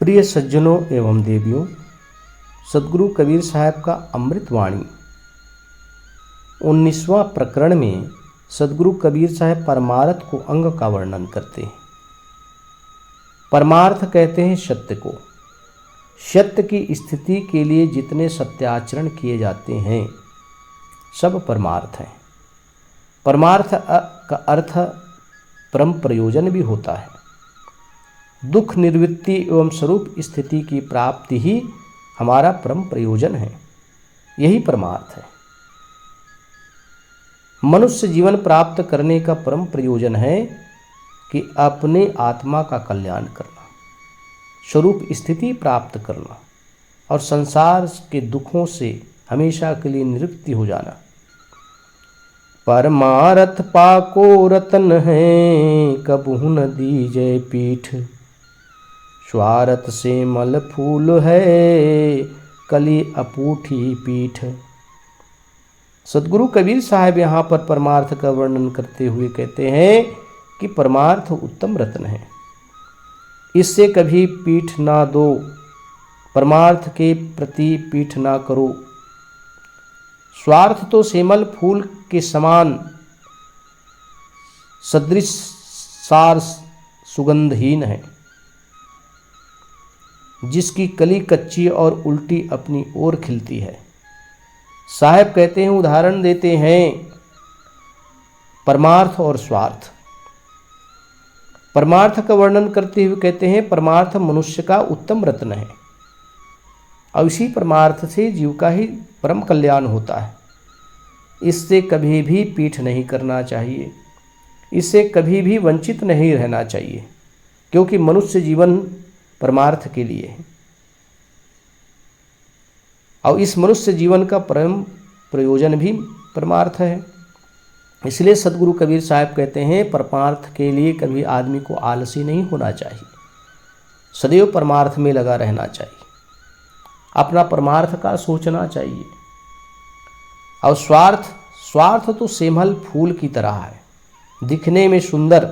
प्रिय सज्जनों एवं देवियों, सदगुरु कबीर साहब का अमृतवाणी 19वां प्रकरण में सदगुरु कबीर साहब परमार्थ को अंग का वर्णन करते हैं। परमार्थ कहते हैं सत्य को। सत्य की स्थिति के लिए जितने सत्याचरण किए जाते हैं सब परमार्थ हैं। परमार्थ का अर्थ परम प्रयोजन भी होता है। दुख निवृत्ति एवं स्वरूप स्थिति की प्राप्ति ही हमारा परम प्रयोजन है। यही परमार्थ है। मनुष्य जीवन प्राप्त करने का परम प्रयोजन है कि अपने आत्मा का कल्याण करना, स्वरूप स्थिति प्राप्त करना और संसार के दुखों से हमेशा के लिए निवृत्ति हो जाना। परमार्थ पाको रतन है, कबहु न दीजै पीठ। स्वार्थ से मल फूल है, कली अपूठी पीठ। सदगुरु कबीर साहब यहाँ पर परमार्थ का वर्णन करते हुए कहते हैं कि परमार्थ उत्तम रत्न है, इससे कभी पीठ ना दो, परमार्थ के प्रति पीठ ना करो। स्वार्थ तो सेमल फूल के समान सदृश सार सुगंधहीन है, जिसकी कली कच्ची और उल्टी अपनी ओर खिलती है। साहब कहते हैं, उदाहरण देते हैं परमार्थ और स्वार्थ। परमार्थ का वर्णन करते हुए कहते हैं, परमार्थ मनुष्य का उत्तम रत्न है और इसी परमार्थ से जीव का ही परम कल्याण होता है। इससे कभी भी पीठ नहीं करना चाहिए, इससे कभी भी वंचित नहीं रहना चाहिए, क्योंकि मनुष्य जीवन परमार्थ के लिए है और इस मनुष्य जीवन का परम प्रयोजन भी परमार्थ है। इसलिए सदगुरु कबीर साहब कहते हैं, परमार्थ के लिए कभी आदमी को आलसी नहीं होना चाहिए, सदैव परमार्थ में लगा रहना चाहिए, अपना परमार्थ का सोचना चाहिए। और स्वार्थ तो सेमल फूल की तरह है, दिखने में सुंदर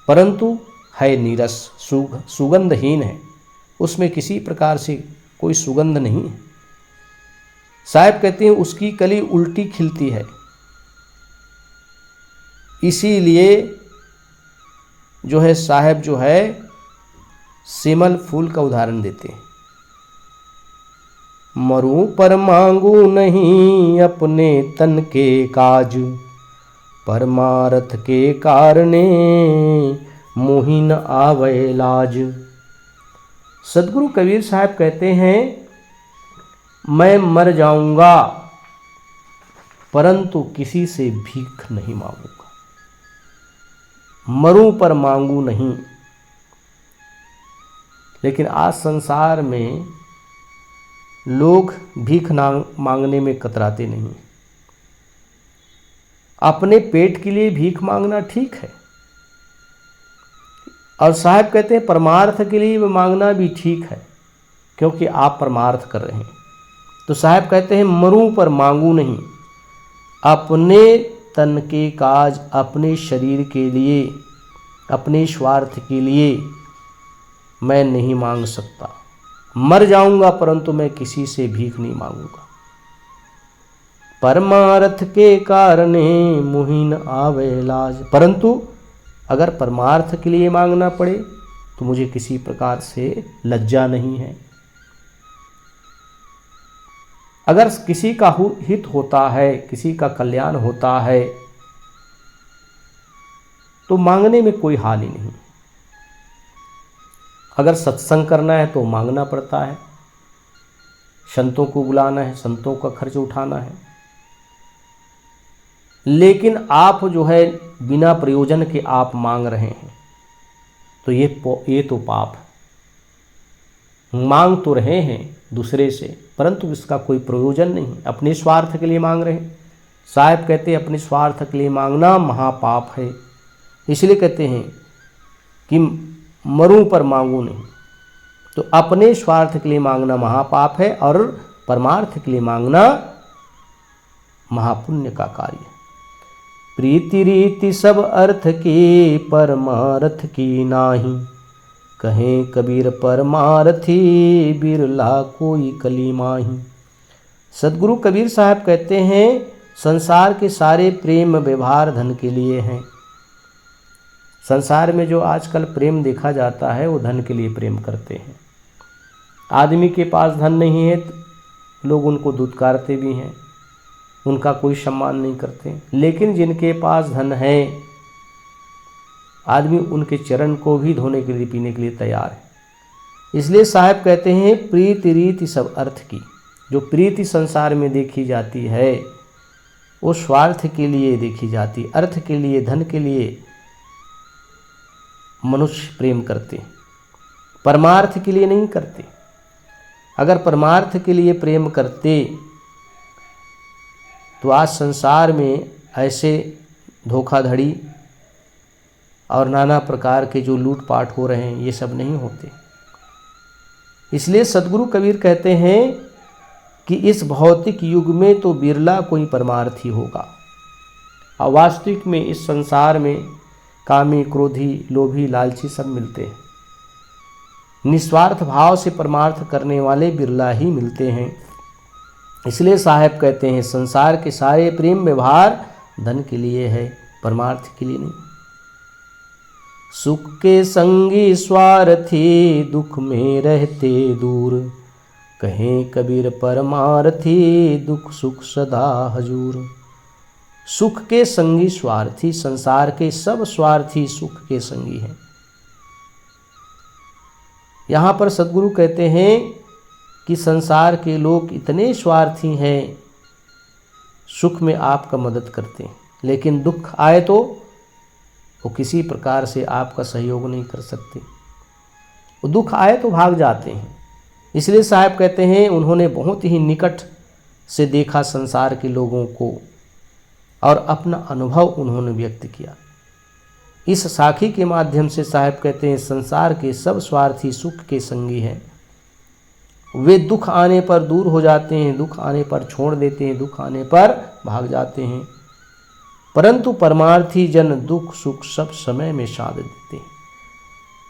परंतु है नीरस, सुगंधहीन है, उसमें किसी प्रकार से कोई सुगंध नहीं है। साहब कहते हैं, उसकी कली उल्टी खिलती है। इसीलिए जो है साहब जो है सेमल फूल का उदाहरण देते हैं। मरूं पर मांगू नहीं अपने तन के काज, परमार्थ के कारणे मोहि न आवे लाज। सदगुरु कबीर साहब कहते हैं, मैं मर जाऊंगा परंतु किसी से भीख नहीं मांगूंगा। मरूं पर मांगू नहीं। लेकिन आज संसार में लोग भीख मांगने में कतराते नहीं। अपने पेट के लिए भीख मांगना ठीक है, और साहब कहते हैं परमार्थ के लिए मांगना भी ठीक है, क्योंकि आप परमार्थ कर रहे हैं। तो साहब कहते हैं, मरूं पर मांगू नहीं, अपने तन के काज, अपने शरीर के लिए, अपने स्वार्थ के लिए मैं नहीं मांग सकता। मर जाऊंगा परंतु मैं किसी से भीख नहीं मांगूंगा। परमार्थ के कारणे मोहि न आवे लाज। परंतु अगर परमार्थ के लिए मांगना पड़े तो मुझे किसी प्रकार से लज्जा नहीं है। अगर किसी का हित होता है, किसी का कल्याण होता है, तो मांगने में कोई हानि नहीं। अगर सत्संग करना है तो मांगना पड़ता है, संतों को बुलाना है, संतों का खर्च उठाना है। लेकिन आप जो है बिना प्रयोजन के आप मांग रहे हैं, तो ये तो पाप है। मांग तो रहे हैं दूसरे से, परंतु इसका कोई प्रयोजन नहीं, अपने स्वार्थ के लिए मांग रहे हैं। साहब कहते हैं, अपने स्वार्थ के लिए मांगना महापाप है। इसलिए कहते हैं कि मरूं पर मांगू नहीं। तो अपने स्वार्थ के लिए मांगना महापाप है और परमार्थ के लिए मांगना महापुण्य का कार्य। प्रीति रीति सब अर्थ की, परमार्थ की नाही। कहें कबीर परमारथी, बिरला कोई कली माही। सदगुरु कबीर साहब कहते हैं संसार के सारे प्रेम व्यवहार धन के लिए हैं। संसार में जो आजकल प्रेम देखा जाता है वो धन के लिए प्रेम करते हैं। आदमी के पास धन नहीं है तो लोग उनको दुत्कारते भी हैं, उनका कोई सम्मान नहीं करते। लेकिन जिनके पास धन है आदमी उनके चरण को भी धोने के लिए पीने के लिए तैयार है। इसलिए साहब कहते हैं प्रीति रीति सब अर्थ की। जो प्रीति संसार में देखी जाती है वो स्वार्थ के लिए देखी जाती, अर्थ के लिए, धन के लिए मनुष्य प्रेम करते, परमार्थ के लिए नहीं करते। अगर परमार्थ के लिए प्रेम करते तो आज संसार में ऐसे धोखाधड़ी और नाना प्रकार के जो लूटपाट हो रहे हैं ये सब नहीं होते। इसलिए सदगुरु कबीर कहते हैं कि इस भौतिक युग में तो बिरला कोई परमार्थी होगा। और वास्तविक में इस संसार में कामी, क्रोधी, लोभी, लालची सब मिलते हैं। निस्वार्थ भाव से परमार्थ करने वाले बिरला ही मिलते हैं। इसलिए साहब कहते हैं संसार के सारे प्रेम व्यवहार धन के लिए है, परमार्थ के लिए नहीं। सुख के संगी स्वार्थी, दुख में रहते दूर, कहें कबीर परमार्थी, दुख सुख सदा हजूर। सुख के संगी स्वार्थी, संसार के सब स्वार्थी सुख के संगी हैं। यहाँ पर सदगुरु कहते हैं कि संसार के लोग इतने स्वार्थी हैं, सुख में आपका मदद करते हैं, लेकिन दुख आए तो वो किसी प्रकार से आपका सहयोग नहीं कर सकते। वो दुख आए तो भाग जाते हैं। इसलिए साहब कहते हैं उन्होंने बहुत ही निकट से देखा संसार के लोगों को और अपना अनुभव उन्होंने व्यक्त किया। इस साखी के माध्यम से साहब कहते हैं संसार के सब स्वार्थी सुख के संगी हैं। वे दुख आने पर दूर हो जाते हैं, दुख आने पर छोड़ देते हैं, दुख आने पर भाग जाते हैं, परंतु परमार्थी जन दुख सुख सब समय में साथ देते हैं।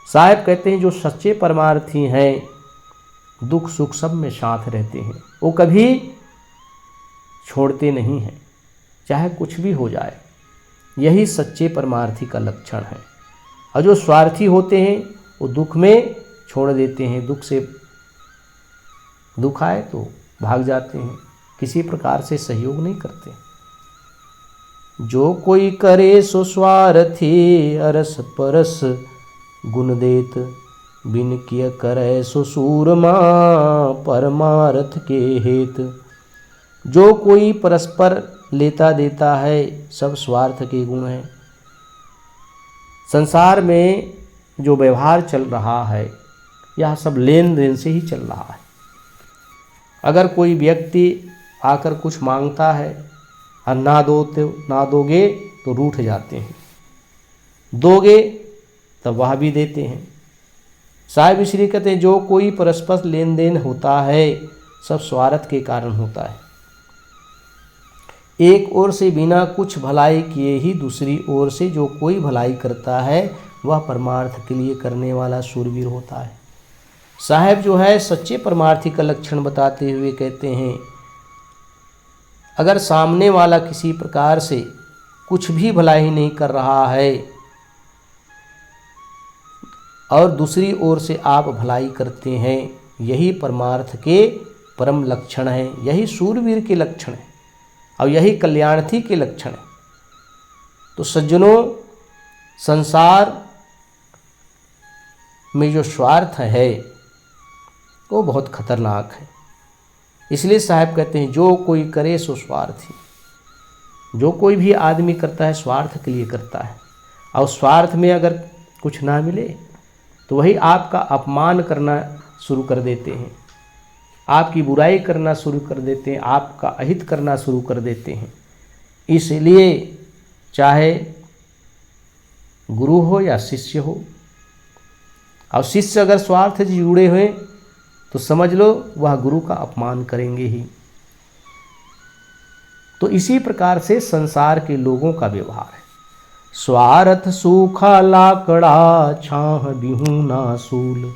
साहब कहते हैं जो सच्चे परमार्थी हैं दुख सुख सब में साथ रहते हैं, वो कभी छोड़ते नहीं हैं, चाहे कुछ भी हो जाए। यही सच्चे परमार्थी का लक्षण है। और जो स्वार्थी होते हैं वो दुख में छोड़ देते हैं, दुख से दुख आए तो भाग जाते हैं, किसी प्रकार से सहयोग नहीं करते। जो कोई करे सो स्वार्थी, अरस परस गुण देत, बिन किय करे सो सूरमा, परमार्थ के हेत। जो कोई परस्पर लेता देता है सब स्वार्थ के गुण हैं। संसार में जो व्यवहार चल रहा है यह सब लेन देन से ही चल रहा है। अगर कोई व्यक्ति आकर कुछ मांगता है और ना दोगे तो रूठ जाते हैं, दोगे तब वह भी देते हैं। साहिब इसलिए कहते हैं जो कोई परस्पर लेन देन होता है सब स्वार्थ के कारण होता है। एक ओर से बिना कुछ भलाई किए ही दूसरी ओर से जो कोई भलाई करता है वह परमार्थ के लिए करने वाला शूरवीर होता है। साहब जो है सच्चे परमार्थी का लक्षण बताते हुए कहते हैं अगर सामने वाला किसी प्रकार से कुछ भी भलाई नहीं कर रहा है और दूसरी ओर से आप भलाई करते हैं, यही परमार्थ के परम लक्षण है, यही शूरवीर के लक्षण है और यही कल्याणार्थी के लक्षण है। तो सज्जनों, संसार में जो स्वार्थ है वो बहुत खतरनाक है। इसलिए साहब कहते हैं जो कोई करे सो स्वार्थी। जो कोई भी आदमी करता है स्वार्थ के लिए करता है, और स्वार्थ में अगर कुछ ना मिले तो वही आपका अपमान करना शुरू कर देते हैं, आपकी बुराई करना शुरू कर देते हैं, आपका अहित करना शुरू कर देते हैं। इसलिए चाहे गुरु हो या शिष्य हो, और शिष्य अगर स्वार्थ से जुड़े हुए तो समझ लो वह गुरु का अपमान करेंगे ही। तो इसी प्रकार से संसार के लोगों का व्यवहार है। स्वार्थ सूखा लाकड़ा छाह बिहूना सूल,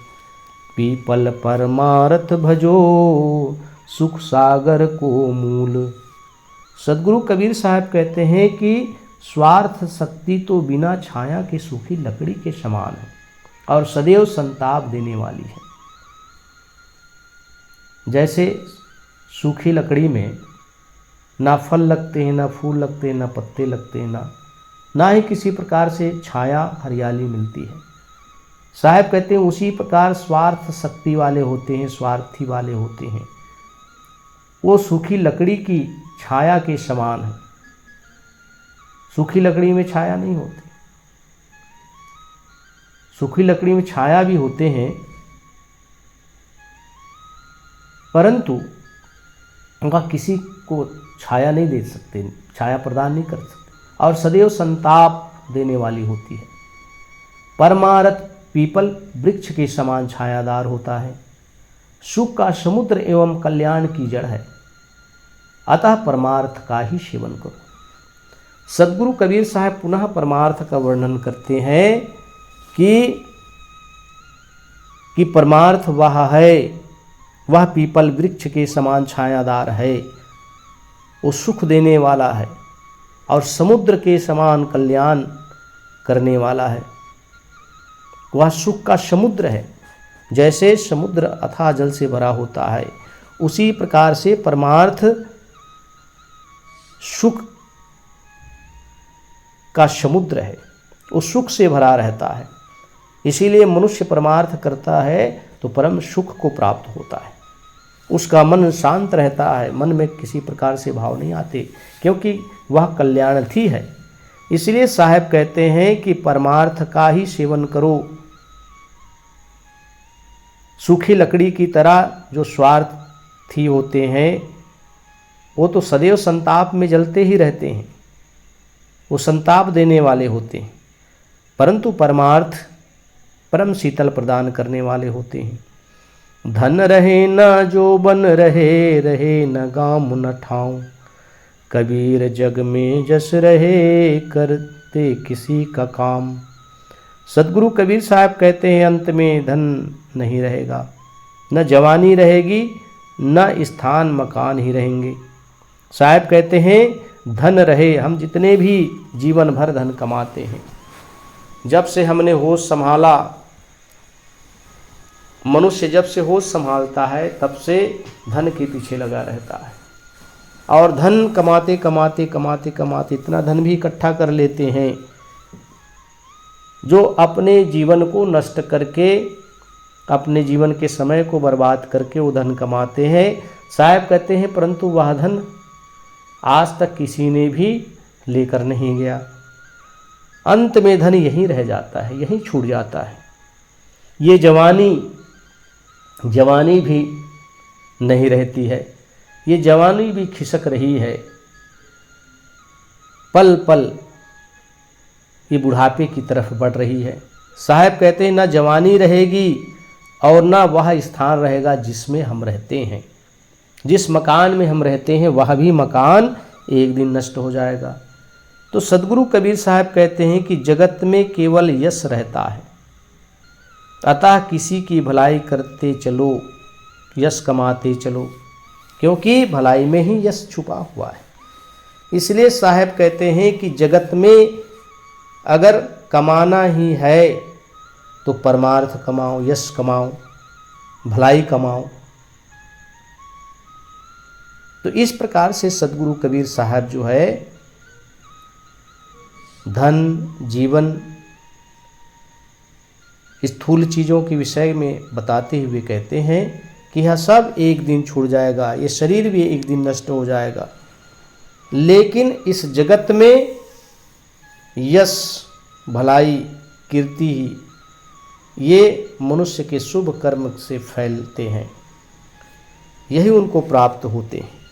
पीपल परमार्थ भजो सुख सागर को मूल। सदगुरु कबीर साहब कहते हैं कि स्वार्थ शक्ति तो बिना छाया के सूखी लकड़ी के समान है और सदैव संताप देने वाली है। जैसे सूखी लकड़ी में ना फल लगते हैं, ना फूल लगते हैं, ना पत्ते लगते हैं, ना ही किसी प्रकार से छाया हरियाली मिलती है। साहब कहते हैं उसी प्रकार स्वार्थ शक्ति वाले होते हैं, स्वार्थी वाले होते हैं, वो सूखी लकड़ी की छाया के समान है। सूखी लकड़ी में छाया नहीं होती, सूखी लकड़ी में छाया भी होते हैं परंतु उनका किसी को छाया नहीं दे सकते, छाया प्रदान नहीं कर सकते और सदैव संताप देने वाली होती है। परमार्थ पीपल वृक्ष के समान छायादार होता है, सुख का समुद्र एवं कल्याण की जड़ है, अतः परमार्थ का ही सेवन करो। सदगुरु कबीर साहब पुनः परमार्थ का वर्णन करते हैं कि परमार्थ वह है, वह पीपल वृक्ष के समान छायादार है, वो सुख देने वाला है और समुद्र के समान कल्याण करने वाला है। वह सुख का समुद्र है। जैसे समुद्र अथाह जल से भरा होता है, उसी प्रकार से परमार्थ सुख का समुद्र है, वो सुख से भरा रहता है। इसीलिए मनुष्य परमार्थ करता है तो परम सुख को प्राप्त होता है, उसका मन शांत रहता है, मन में किसी प्रकार से भाव नहीं आते क्योंकि वह कल्याणार्थी है। इसलिए साहब कहते हैं कि परमार्थ का ही सेवन करो। सूखी लकड़ी की तरह जो स्वार्थी होते हैं वो तो सदैव संताप में जलते ही रहते हैं, वो संताप देने वाले होते हैं, परंतु परमार्थ परम शीतल प्रदान करने वाले होते हैं। धन रहे न जो बन रहे, रहे न गाम न ठाऊं, कबीर जग में जस रहे, करते किसी का काम। सदगुरु कबीर साहब कहते हैं अंत में धन नहीं रहेगा, न जवानी रहेगी, न स्थान मकान ही रहेंगे। साहब कहते हैं धन रहे, हम जितने भी जीवन भर धन कमाते हैं, जब से हमने होश संभाला, मनुष्य जब से होश संभालता है तब से धन के पीछे लगा रहता है और धन कमाते कमाते कमाते कमाते इतना धन भी इकट्ठा कर लेते हैं जो अपने जीवन को नष्ट करके, अपने जीवन के समय को बर्बाद करके वो धन कमाते हैं। साहब कहते हैं परंतु वह धन आज तक किसी ने भी लेकर नहीं गया, अंत में धन यहीं रह जाता है, यहीं छूट जाता है। ये जवानी भी नहीं रहती है, ये जवानी भी खिसक रही है, पल पल ये बुढ़ापे की तरफ बढ़ रही है। साहब कहते हैं ना जवानी रहेगी और ना वह स्थान रहेगा जिसमें हम रहते हैं। जिस मकान में हम रहते हैं वह भी मकान एक दिन नष्ट हो जाएगा। तो सदगुरु कबीर साहब कहते हैं कि जगत में केवल यश रहता है, अतः किसी की भलाई करते चलो, यश कमाते चलो, क्योंकि भलाई में ही यश छुपा हुआ है। इसलिए साहब कहते हैं कि जगत में अगर कमाना ही है तो परमार्थ कमाओ, यश कमाओ, भलाई कमाओ। तो इस प्रकार से सदगुरु कबीर साहब जो है धन, जीवन, स्थूल चीज़ों के विषय में बताते हुए कहते हैं कि यह सब एक दिन छूट जाएगा, ये शरीर भी एक दिन नष्ट हो जाएगा, लेकिन इस जगत में यश, भलाई, कीर्ति ही ये मनुष्य के शुभ कर्म से फैलते हैं, यही उनको प्राप्त होते हैं।